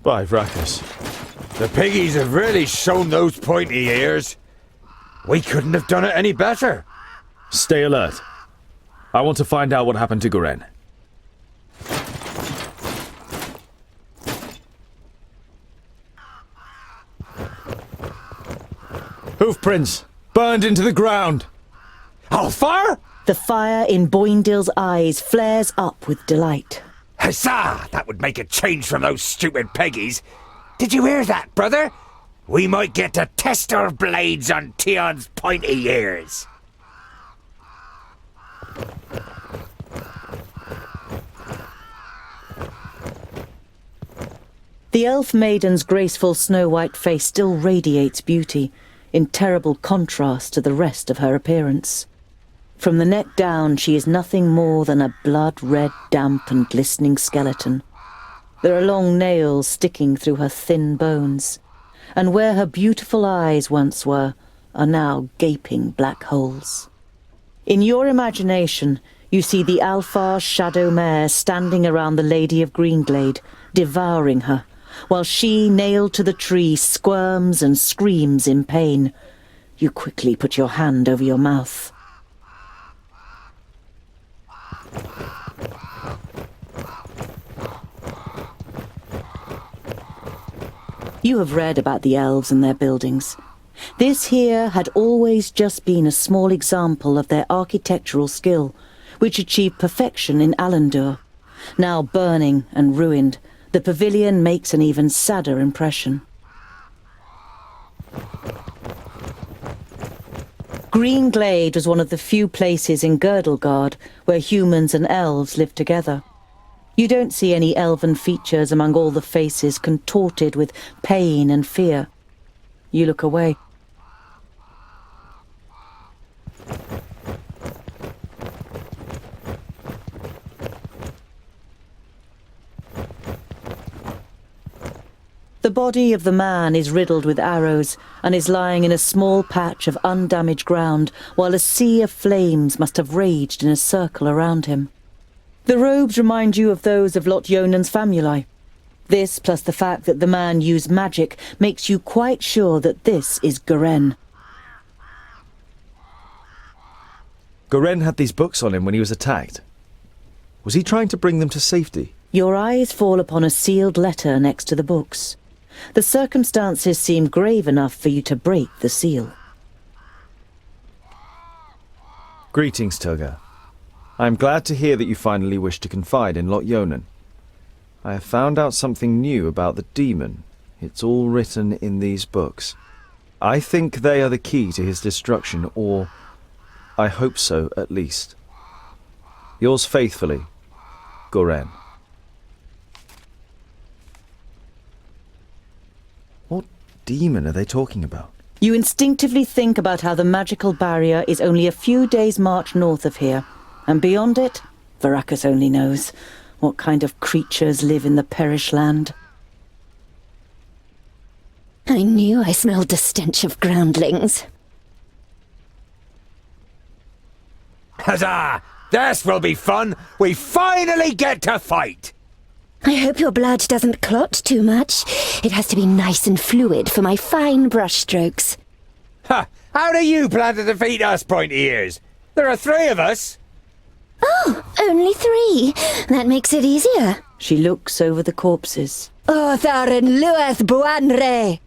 By Vracus. The piggies have really shown those pointy ears. We couldn't have done it any better. Stay alert. I want to find out what happened to Goren. Hoofprints! Burned into the ground! Alfar? The fire in Boindill's eyes flares up with delight. Huzzah! That would make a change from those stupid piggies. Did you hear that, brother? We might get to test our blades on Tion's pointy ears. The elf maiden's graceful snow-white face still radiates beauty, in terrible contrast to the rest of her appearance. From the neck down, she is nothing more than a blood-red, damp and glistening skeleton. There are long nails sticking through her thin bones, and where her beautiful eyes once were, are now gaping black holes. In your imagination, you see the Alfar's shadow mare standing around the Lady of Greenglade, devouring her, while she, nailed to the tree, squirms and screams in pain. You quickly put your hand over your mouth. You have read about the elves and their buildings. This here had always just been a small example of their architectural skill, which achieved perfection in Alandur. Now burning and ruined, the pavilion makes an even sadder impression. Greenglade was one of the few places in Girdlegard where humans and elves lived together. You don't see any elven features among all the faces contorted with pain and fear. You look away. The body of the man is riddled with arrows and is lying in a small patch of undamaged ground, while a sea of flames must have raged in a circle around him. The robes remind you of those of Lot-Yonan's famuli. This, plus the fact that the man used magic, makes you quite sure that this is Goren. Goren had these books on him when he was attacked. Was he trying to bring them to safety? Your eyes fall upon a sealed letter next to the books. The circumstances seem grave enough for you to break the seal. Greetings, Toga. I am glad to hear that you finally wish to confide in Lot-Yonan. I have found out something new about the demon. It's all written in these books. I think they are the key to his destruction, or I hope so at least. Yours faithfully, Goren. What demon are they talking about? You instinctively think about how the magical barrier is only a few days' march north of here, and beyond it, Vracus only knows what kind of creatures live in the Perish Land. I knew I smelled the stench of groundlings. Huzzah! This will be fun! We finally get to fight! I hope your blood doesn't clot too much. It has to be nice and fluid for my fine brushstrokes. Ha! How do you plan to defeat us, pointy ears? There are 3 of us! Oh, only 3. That makes it easier. She looks over the corpses. Otharin lueth buanre!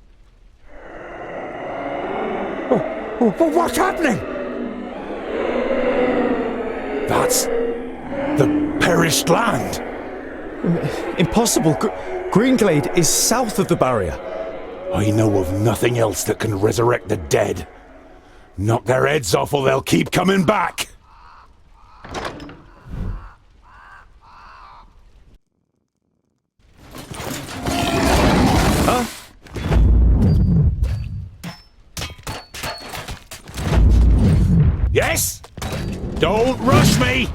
What's happening? That's the perished land. Impossible! Greenglade is south of the barrier. I know of nothing else that can resurrect the dead. Knock their heads off or they'll keep coming back. Huh? Yes? Don't rush me!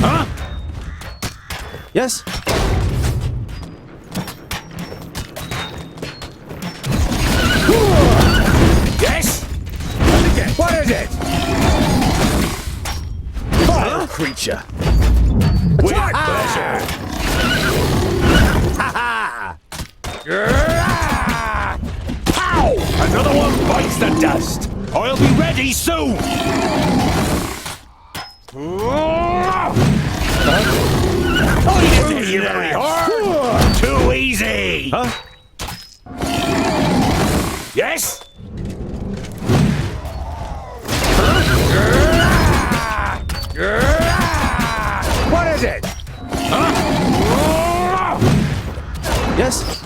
Huh? Yes? Yes? What is it? Vile creature! With pleasure! Ha ha! Pow! Another one bites the dust. I'll be ready soon. I didn't hit you very hard. Too easy. Huh? Yes? What is it? Huh? Yes?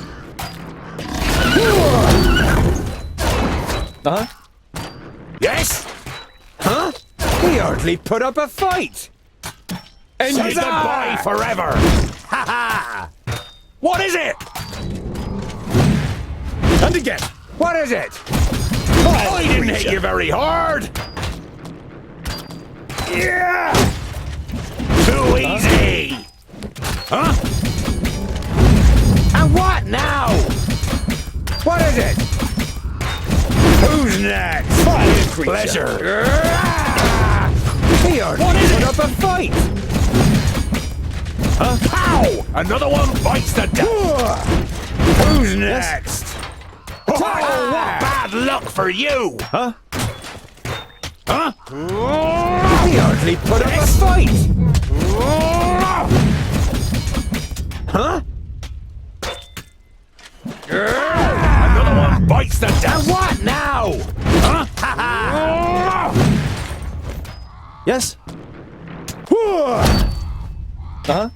Uh-huh. Yes? Huh? He hardly put up a fight. And say goodbye forever. Ha ha! What is it? And again. What is it? I didn't hit you very hard. Yeah! Too easy. Huh? And what now? What is it? Who's next? Pleasure. He already put up a fight. Huh? Pow! Another one bites the dust. Who's next? Oh, what bad luck for you! Huh? Huh? He hardly put up a fight. Huh? Another one bites the dust. And what now? Huh? Yes? Uh-huh.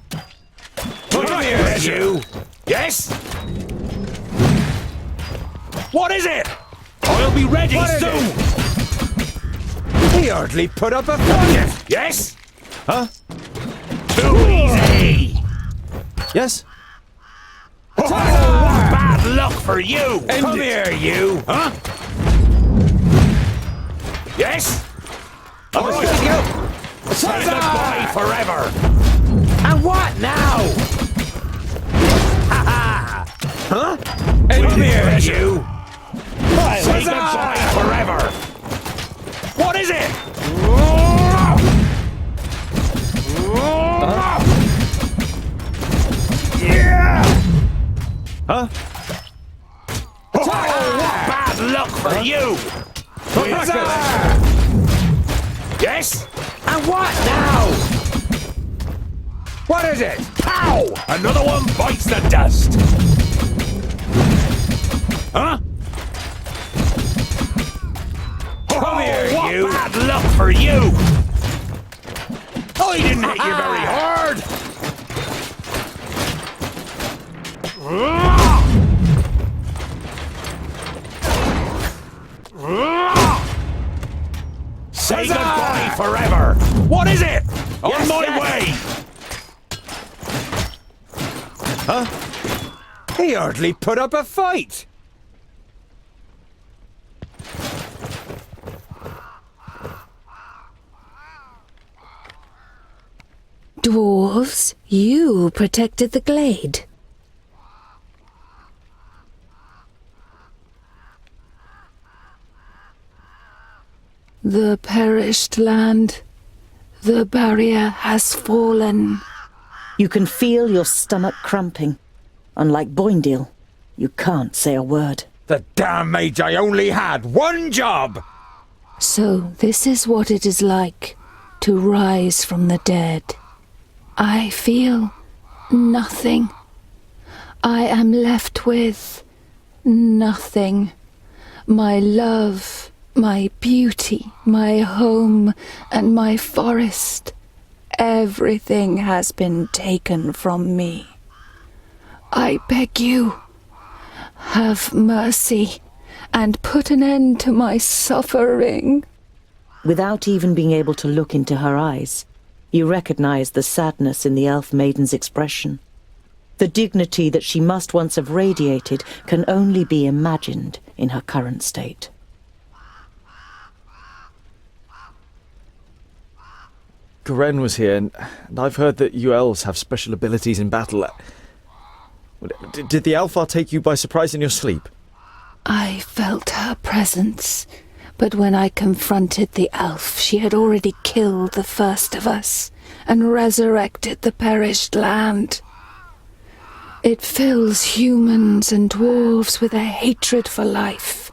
Come here, you. Yes? What is it? I'll be ready soon. He hardly put up a fight. Yes? Huh? Too easy. Yes? Oh, bad luck for you! Come here, you! Huh? Yes? All right, you! Say goodbye forever! And what now? Ha ha! Huh? Come here, you! Say goodbye forever! What is it? Yeah! Huh? Oh, bad luck for you! Yes? And what now? What is it? Pow! Another one bites the dust. Huh? Come here, you! What bad luck for you! I didn't hit you very hard! Say goodbye forever! What is it? On my way! Huh? He hardly put up a fight! Dwarves, you protected the glade. The perished land. The barrier has fallen. You can feel your stomach cramping. Unlike Boindale, you can't say a word. The damn mage, I only had one job! So this is what it is like to rise from the dead. I feel nothing. I am left with nothing. My love, my beauty, my home, and my forest. Everything has been taken from me. I beg you, have mercy, and put an end to my suffering. Without even being able to look into her eyes, you recognize the sadness in the elf maiden's expression. The dignity that she must once have radiated can only be imagined in her current state. Garen was here, and I've heard that you elves have special abilities in battle. Did the Alfar take you by surprise in your sleep? I felt her presence, but when I confronted the elf, she had already killed the first of us and resurrected the perished land. It fills humans and dwarves with a hatred for life.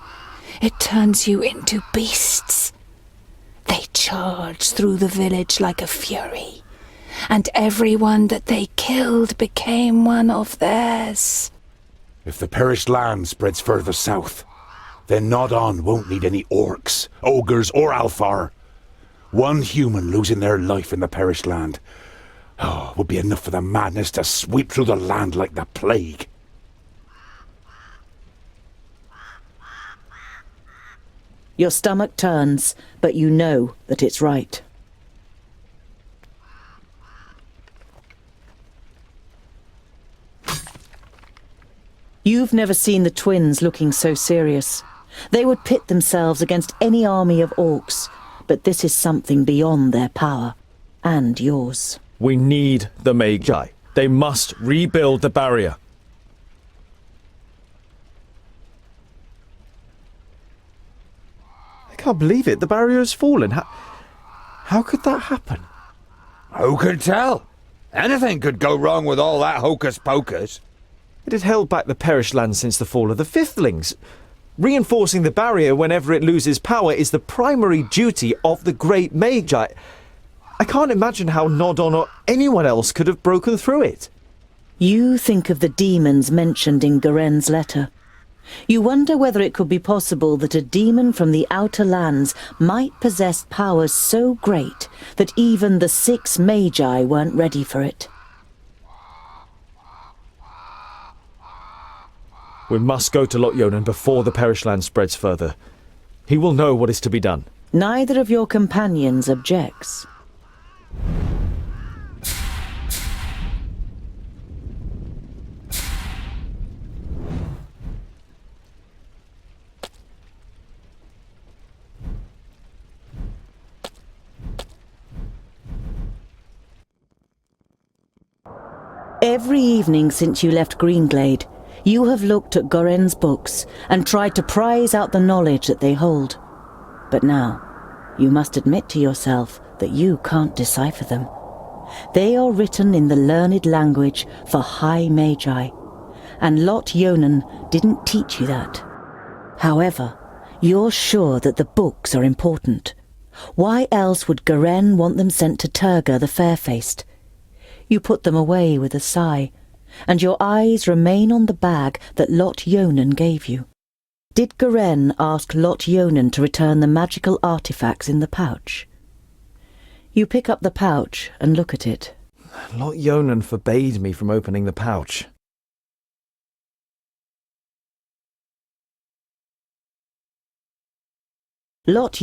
It turns you into beasts. They charge through the village like a fury, and everyone that they killed became one of theirs. If the perished land spreads further south, then Nodon won't need any orcs, ogres, or alfar. One human losing their life in the perished land would be enough for the madness to sweep through the land like the plague. Your stomach turns, but you know that it's right. You've never seen the twins looking so serious. They would pit themselves against any army of orcs, but this is something beyond their power, and yours. We need the Magi. They must rebuild the barrier. I can't believe it. The barrier has fallen. How could that happen? Who could tell? Anything could go wrong with all that hocus pocus. It had held back the perished land since the fall of the Fifthlings. Reinforcing the barrier whenever it loses power is the primary duty of the great Magi. I can't imagine how Nodon or anyone else could have broken through it. You think of the demons mentioned in Garen's letter. You wonder whether it could be possible that a demon from the outer lands might possess powers so great that even the 6 Magi weren't ready for it. We must go to Lot before the perished land spreads further. He will know what is to be done. Neither of your companions objects. Every evening since you left Greenglade, you have looked at Garen's books and tried to prize out the knowledge that they hold. But now, you must admit to yourself that you can't decipher them. They are written in the learned language for high Magi, and Lot didn't teach you that. However, you're sure that the books are important. Why else would Garen want them sent to Turga the Fair-Faced? You put them away with a sigh, and your eyes remain on the bag that Lot gave you. Did Garen ask Lot to return the magical artifacts in the pouch? You pick up the pouch and look at it. Lot forbade me from opening the pouch. Lot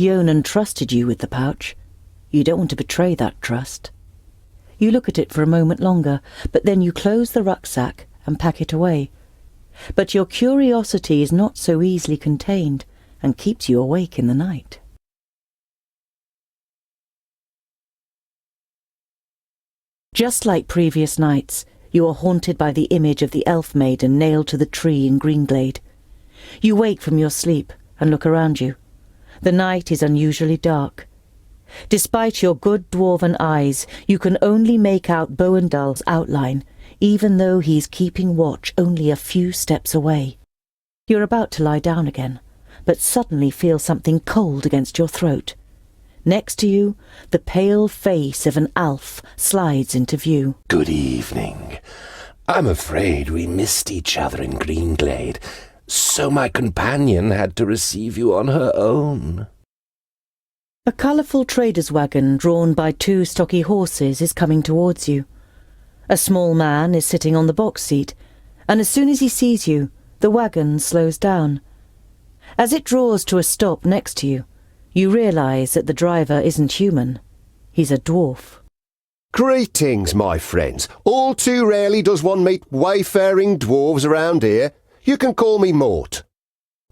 trusted you with the pouch. You don't want to betray that trust. You look at it for a moment longer, but then you close the rucksack and pack it away. But your curiosity is not so easily contained and keeps you awake in the night. Just like previous nights, you are haunted by the image of the elf maiden nailed to the tree in Greenglade. You wake from your sleep and look around you. The night is unusually dark. Despite your good dwarven eyes, you can only make out Boendal's outline, even though he's keeping watch only a few steps away. You're about to lie down again, but suddenly feel something cold against your throat. Next to you, the pale face of an elf slides into view. Good evening. I'm afraid we missed each other in Greenglade, so my companion had to receive you on her own. A colourful trader's wagon drawn by 2 stocky horses is coming towards you. A small man is sitting on the box seat, and as soon as he sees you, the wagon slows down. As it draws to a stop next to you, you realise that the driver isn't human. He's a dwarf. Greetings, my friends. All too rarely does one meet wayfaring dwarves around here. You can call me Mort.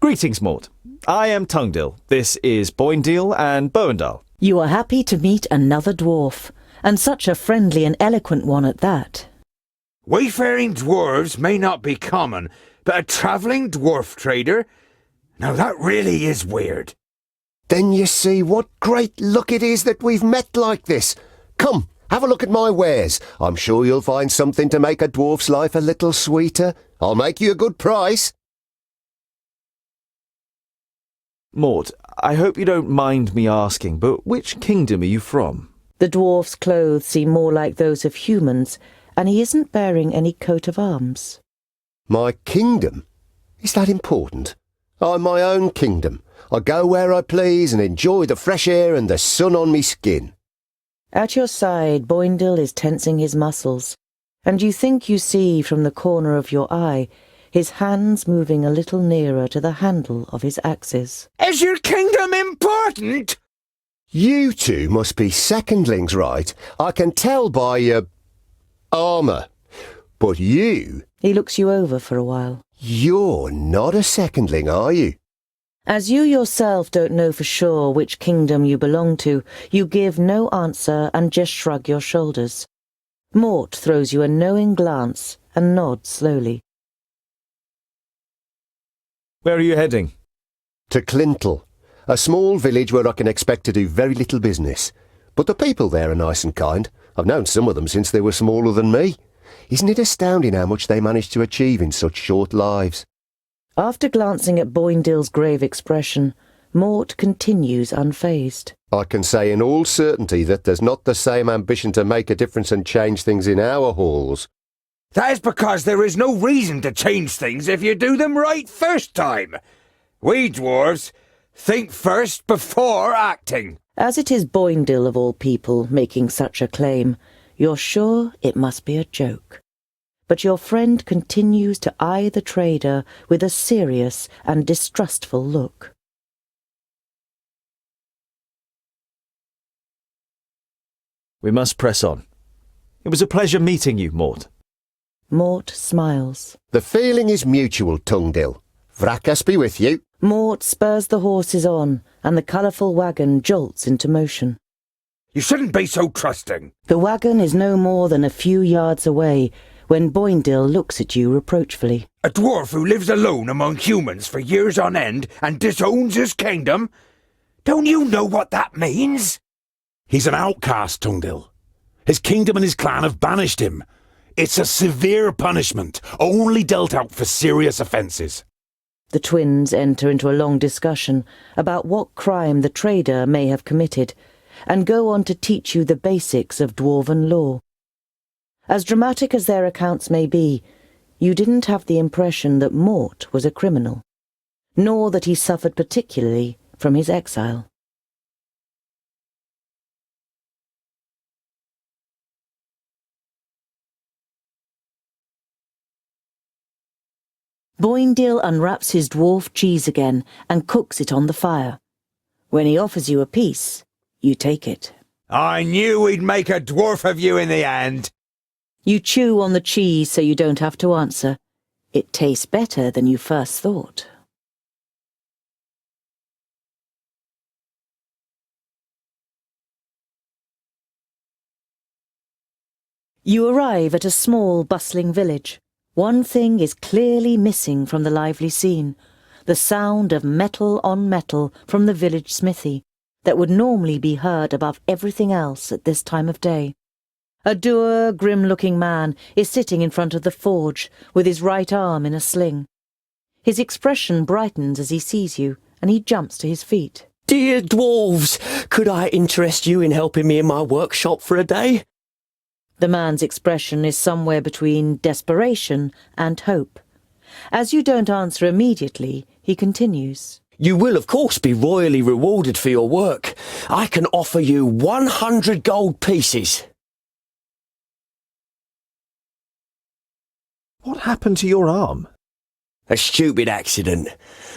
Greetings, Mort. I am Tungdil. This is Boindil and Boendal. You are happy to meet another dwarf, and such a friendly and eloquent one at that. Wayfaring dwarves may not be common, but a travelling dwarf trader? Now that really is weird. Then you see what great luck it is that we've met like this. Come, Have a look at my wares. I'm sure you'll find something to make a dwarf's life a little sweeter. I'll make you a good price. Mort, I hope you don't mind me asking, but which kingdom are you from? The dwarf's clothes seem more like those of humans, and he isn't bearing any coat of arms. My kingdom? Is that important? I'm my own kingdom. I go where I please and enjoy the fresh air and the sun on me skin. At your side, Boindil is tensing his muscles, and you think you see from the corner of your eye his hands moving a little nearer to the handle of his axes. Is your kingdom important? You two must be secondlings, right? I can tell by your armour. But you... He looks you over for a while. You're not a secondling, are you? As you yourself don't know for sure which kingdom you belong to, you give no answer and just shrug your shoulders. Mort throws you a knowing glance and nods slowly. Where are you heading? To Clintel, a small village where I can expect to do very little business. But the people there are nice and kind. I've known some of them since they were smaller than me. Isn't it astounding how much they manage to achieve in such short lives? After glancing at Boindil's grave expression, Mort continues unfazed. I can say in all certainty that there's not the same ambition to make a difference and change things in our halls. That is because there is no reason to change things if you do them right first time. We dwarves think first before acting. As it is Boindil of all people making such a claim, you're sure it must be a joke. But your friend continues to eye the trader with a serious and distrustful look. We must press on. It was a pleasure meeting you, Mort. Mort smiles. The feeling is mutual, Tungdil. Vrakas be with you. Mort spurs the horses on, and the colourful wagon jolts into motion. You shouldn't be so trusting. The wagon is no more than a few yards away when Boindil looks at you reproachfully. A dwarf who lives alone among humans for years on end and disowns his kingdom? Don't you know what that means? He's an outcast, Tungdil. His kingdom and his clan have banished him. It's a severe punishment, only dealt out for serious offences. The twins enter into a long discussion about what crime the trader may have committed, and go on to teach you the basics of dwarven law. As dramatic as their accounts may be, you didn't have the impression that Mort was a criminal, nor that he suffered particularly from his exile. Boindil unwraps his dwarf cheese again and cooks it on the fire. When he offers you a piece, you take it. I knew we'd make a dwarf of you in the end. You chew on the cheese so you don't have to answer. It tastes better than you first thought. You arrive at a small, bustling village. One thing is clearly missing from the lively scene: the sound of metal on metal from the village smithy that would normally be heard above everything else at this time of day. A dour, grim-looking man is sitting in front of the forge with his right arm in a sling. His expression brightens as he sees you, and he jumps to his feet. Dear dwarves, could I interest you in helping me in my workshop for a day? The man's expression is somewhere between desperation and hope. As you don't answer immediately, he continues. You will, of course, be royally rewarded for your work. I can offer you 100 gold pieces. What happened to your arm? A stupid accident.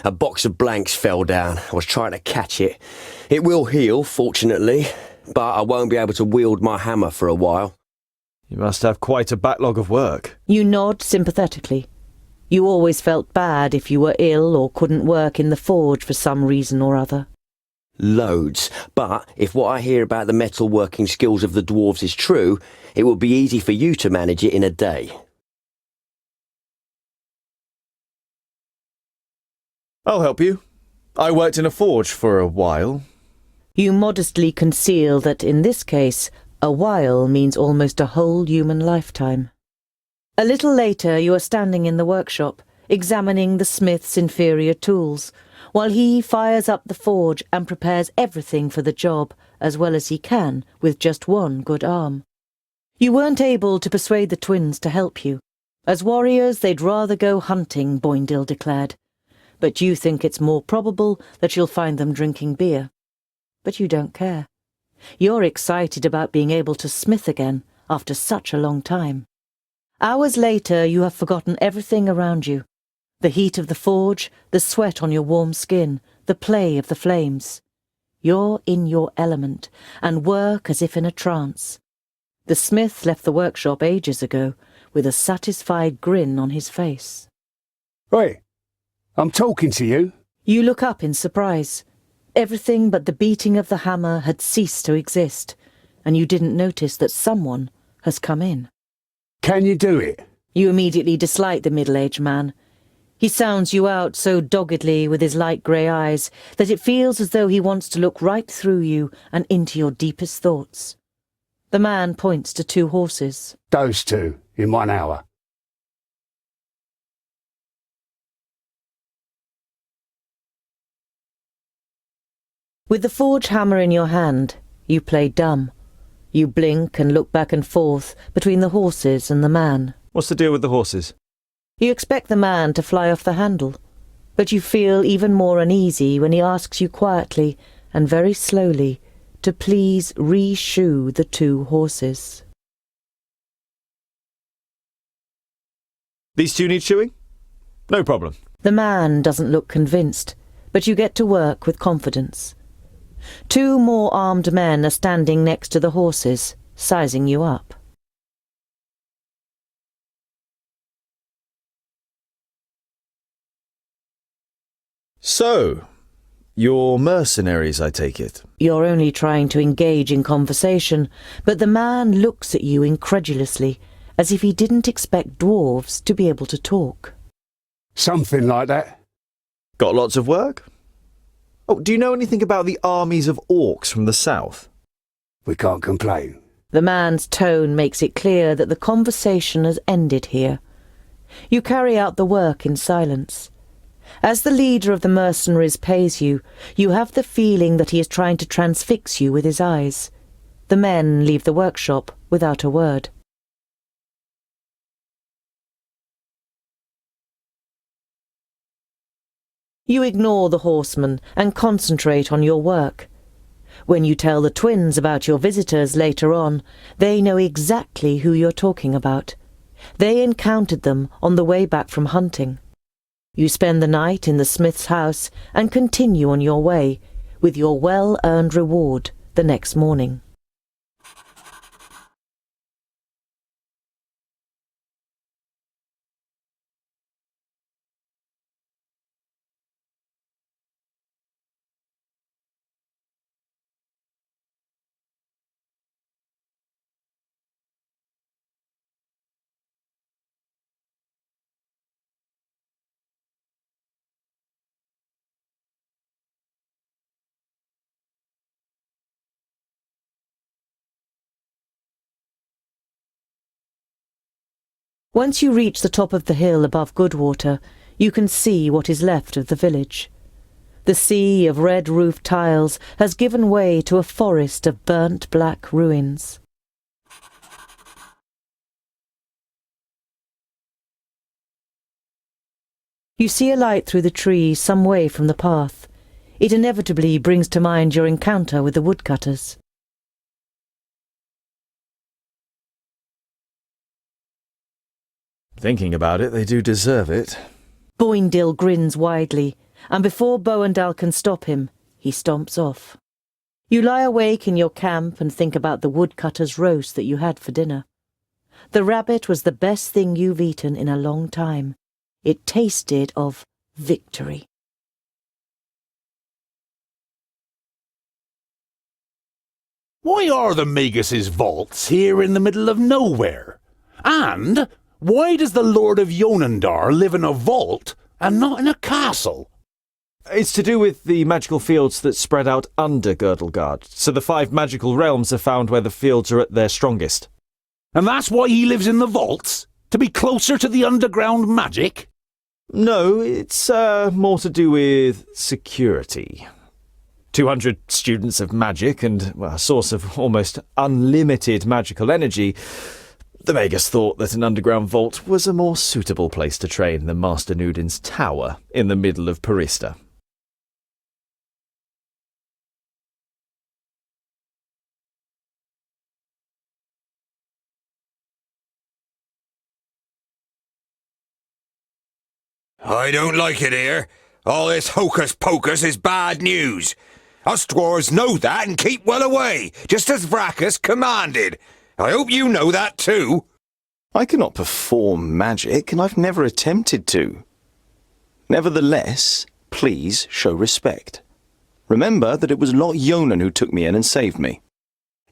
A box of blanks fell down. I was trying to catch it. It will heal, fortunately, but I won't be able to wield my hammer for a while. You must have quite a backlog of work. You nod sympathetically. You always felt bad if you were ill or couldn't work in the forge for some reason or other. Loads. But if what I hear about the metalworking skills of the dwarves is true, it will be easy for you to manage it in a day. I'll help you. I worked in a forge for a while. You modestly conceal that in this case, A while means almost a whole human lifetime. A little later you are standing in the workshop, examining the smith's inferior tools, while he fires up the forge and prepares everything for the job as well as he can with just one good arm. You weren't able to persuade the twins to help you. As warriors they'd rather go hunting, Boindil declared. But you think it's more probable that you'll find them drinking beer. But you don't care. You're excited about being able to smith again after such a long time. Hours later you have forgotten everything around you. The heat of the forge, the sweat on your warm skin, the play of the flames. You're in your element, and work as if in a trance. The smith left the workshop ages ago, with a satisfied grin on his face. Oi, I'm talking to you. You look up in surprise. Everything but the beating of the hammer had ceased to exist, and you didn't notice that someone has come in. Can you do it? You immediately dislike the middle-aged man. He sounds you out so doggedly with his light grey eyes that it feels as though he wants to look right through you and into your deepest thoughts. The man points to 2 horses. Those 2, in 1 hour. With the forge hammer in your hand, you play dumb. You blink and look back and forth between the horses and the man. What's the deal with the horses? You expect the man to fly off the handle, but you feel even more uneasy when he asks you quietly and very slowly to please re-shoe the 2 horses. These 2 need shoeing? No problem. The man doesn't look convinced, but you get to work with confidence. 2 more armed men are standing next to the horses, sizing you up. So, you're mercenaries, I take it? You're only trying to engage in conversation, but the man looks at you incredulously, as if he didn't expect dwarves to be able to talk. Something like that. Got lots of work? Oh, do you know anything about the armies of orcs from the south? We can't complain. The man's tone makes it clear that the conversation has ended here. You carry out the work in silence. As the leader of the mercenaries pays you, you have the feeling that he is trying to transfix you with his eyes. The men leave the workshop without a word. You ignore the horsemen and concentrate on your work. When you tell the twins about your visitors later on, they know exactly who you're talking about. They encountered them on the way back from hunting. You spend the night in the smith's house and continue on your way, with your well-earned reward the next morning. Once you reach the top of the hill above Goodwater, you can see what is left of the village. The sea of red-roofed tiles has given way to a forest of burnt black ruins. You see a light through the trees some way from the path. It inevitably brings to mind your encounter with the woodcutters. Thinking about it, they do deserve it. Boindil grins widely, and before Boandal can stop him, he stomps off. You lie awake in your camp and think about the woodcutter's roast that you had for dinner. The rabbit was the best thing you've eaten in a long time. It tasted of victory. Why are the Magus' vaults here in the middle of nowhere? And why does the Lord of Yonandar live in a vault and not in a castle? It's to do with the magical fields that spread out under Girdlegard, so the 5 magical realms are found where the fields are at their strongest. And that's why he lives in the vaults? To be closer to the underground magic? No, it's more to do with security. 200 students of magic and a source of almost unlimited magical energy. The Magus thought that an underground vault was a more suitable place to train than Master Nudin's tower in the middle of Parista. I don't like it here. All this hocus-pocus is bad news. Us dwarves know that and keep well away, just as Vracus commanded. I hope you know that too. I cannot perform magic, and I've never attempted to. Nevertheless, please show respect. Remember that it was Lot Yonan who took me in and saved me.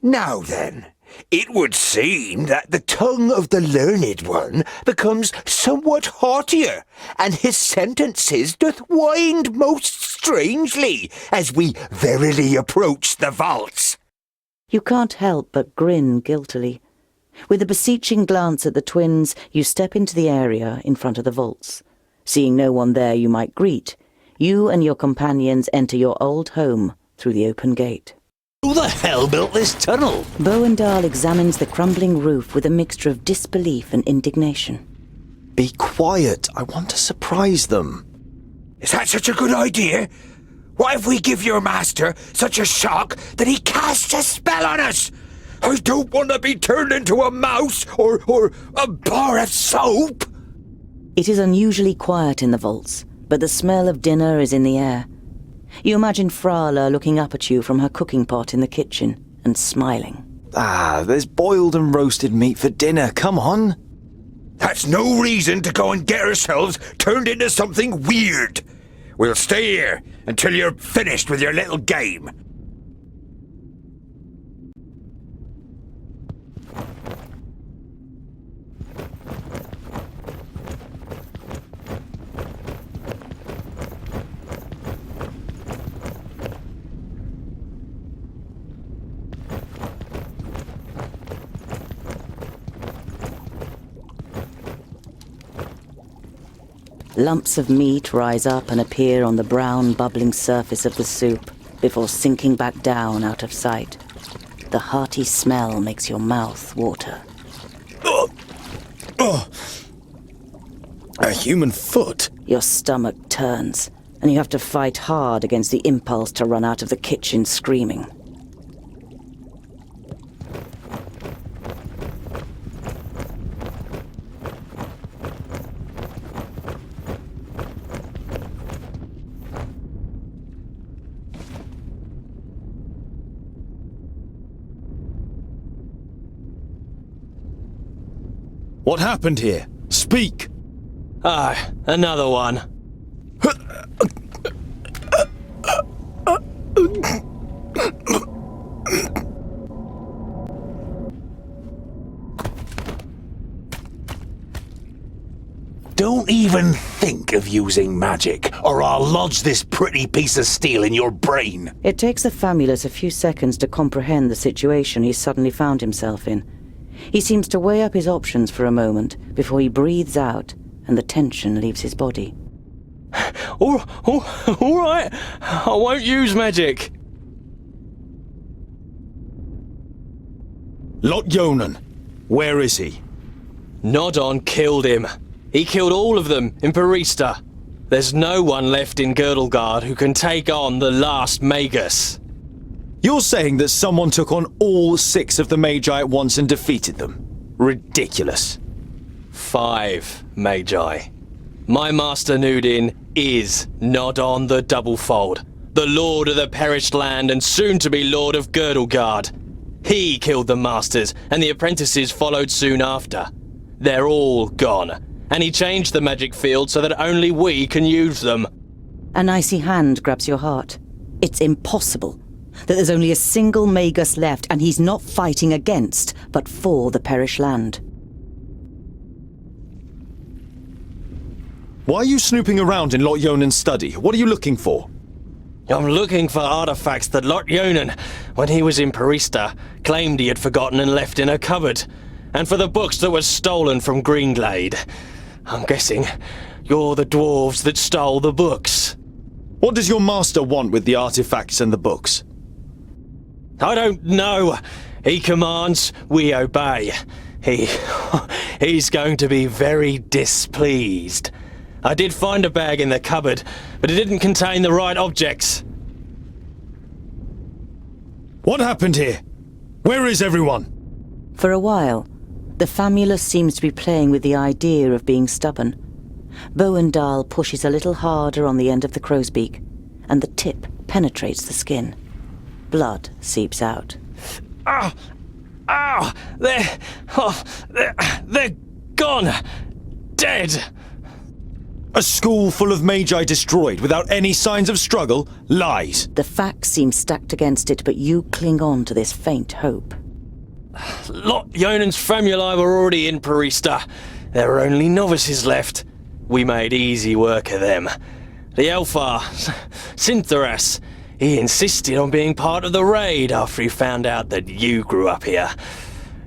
Now then, it would seem that the tongue of the learned one becomes somewhat haughtier, and his sentences doth wind most strangely as we verily approach the vaults. You can't help but grin guiltily. With a beseeching glance at the twins, you step into the area in front of the vaults. Seeing no one there you might greet, you and your companions enter your old home through the open gate. Who the hell built this tunnel? Bowendahl examines the crumbling roof with a mixture of disbelief and indignation. Be quiet. I want to surprise them. Is that such a good idea? What if we give your master such a shock that he casts a spell on us? I don't want to be turned into a mouse or a bar of soap. It is unusually quiet in the vaults, but the smell of dinner is in the air. You imagine Frala looking up at you from her cooking pot in the kitchen and smiling. Ah, there's boiled and roasted meat for dinner. Come on. That's no reason to go and get ourselves turned into something weird. We'll stay here until you're finished with your little game. Lumps of meat rise up and appear on the brown, bubbling surface of the soup before sinking back down out of sight. The hearty smell makes your mouth water. A human foot. Your stomach turns, and you have to fight hard against the impulse to run out of the kitchen screaming. What happened here? Speak! Ah, another one. Don't even think of using magic, or I'll lodge this pretty piece of steel in your brain. It takes the Famulus a few seconds to comprehend the situation he suddenly found himself in. He seems to weigh up his options for a moment before he breathes out and the tension leaves his body. All right, I won't use magic. Lot Yonan, where is he? Nodon killed him. He killed all of them in Parista. There's no one left in Girdlegard who can take on the last Magus. You're saying that someone took on all 6 of the Magi at once and defeated them? Ridiculous. 5 Magi. My Master Nudin is Nodon the Doublefold, the Lord of the Perished Land and soon-to-be Lord of Girdlegard. He killed the Masters, and the apprentices followed soon after. They're all gone, and he changed the magic field so that only we can use them. An icy hand grabs your heart. It's impossible that there's only a single Magus left, and he's not fighting against, but for the Perished Land. Why are you snooping around in Lot Yonan's study? What are you looking for? I'm looking for artifacts that Lot Yonan, when he was in Parista, claimed he had forgotten and left in a cupboard. And for the books that were stolen from Greenglade. I'm guessing you're the dwarves that stole the books. What does your master want with the artifacts and the books? I don't know. He commands, we obey. He's going to be very displeased. I did find a bag in the cupboard, but it didn't contain the right objects. What happened here? Where is everyone? For a while, the famulus seems to be playing with the idea of being stubborn. Bowendahl pushes a little harder on the end of the crow's beak, and the tip penetrates the skin. Blood seeps out. They're gone. Dead. A school full of magi destroyed without any signs of struggle? Lies. The facts seem stacked against it, but you cling on to this faint hope. Lot Yonan's famuli were already in Parista. There were only novices left. We made easy work of them. The Elfar, Syntharas, he insisted on being part of the raid after he found out that you grew up here.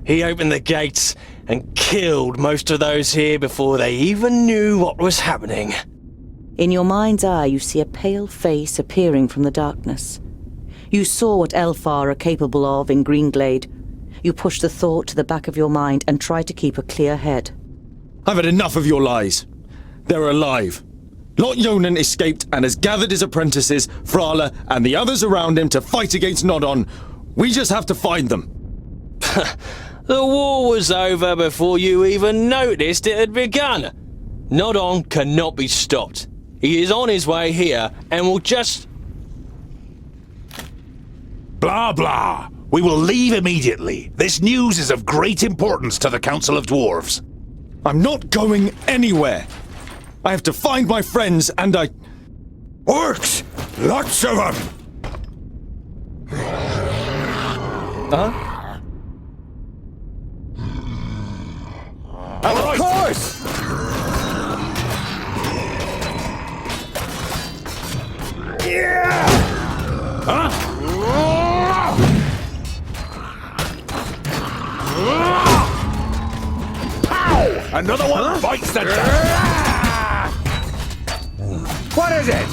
He opened the gates and killed most of those here before they even knew what was happening. In your mind's eye, you see a pale face appearing from the darkness. You saw what Elfar are capable of in Greenglade. You push the thought to the back of your mind and try to keep a clear head. I've had enough of your lies. They're alive. Lot Yonan escaped and has gathered his apprentices, Frala, and the others around him to fight against Nodon. We just have to find them. The war was over before you even noticed it had begun. Nodon cannot be stopped. He is on his way here and will just... Blah, blah. We will leave immediately. This news is of great importance to the Council of Dwarves. I'm not going anywhere. I have to find my friends and Orcs! Lots of them! Huh? Of course! Yeah! Huh? Pow! Another one bites the dust! What is it?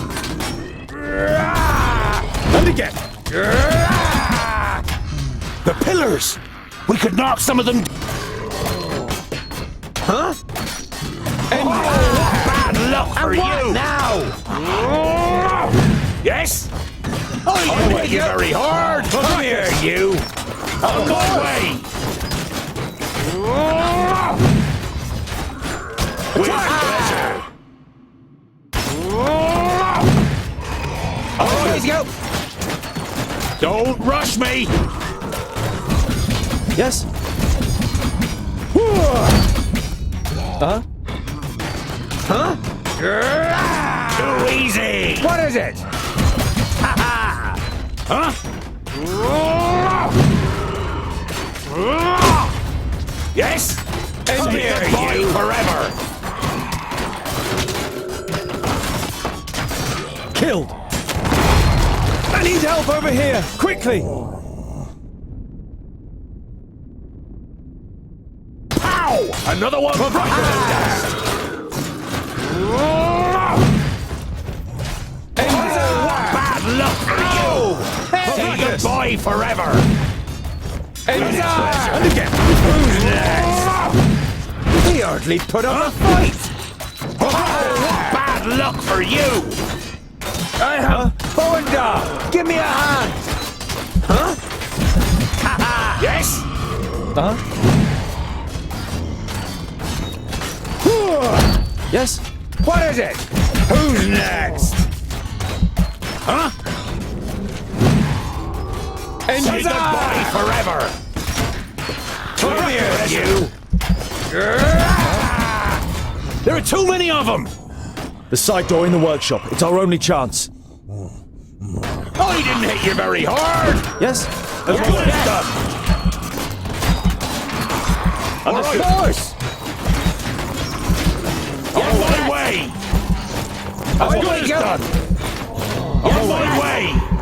And again! The pillars! We could knock some of them... Huh? Bad luck for you! Now? Yes? I didn't hit you very hard! Come here, you! Out of my way! With pleasure! Always go! Don't rush me! Yes? Huh? Huh? Too easy! What is it? Huh? Yes? Come here, you! Forever! Killed! I need help over here! Quickly! Pow! Another one right to the dust! Bad luck for you! Say goodbye forever! And again! who's next? He hardly put up a fight! Bad luck for you! I have Bowendahl! Give me a hand! Huh? Yes? Yes? What is it? Who's next? Huh? Say goodbye forever! Come here, you! There are too many of them! The side door in the workshop. It's our only chance. I didn't hit you very hard! Yes? That's what it's done! Of course! On my way! That's what it's done. On my way!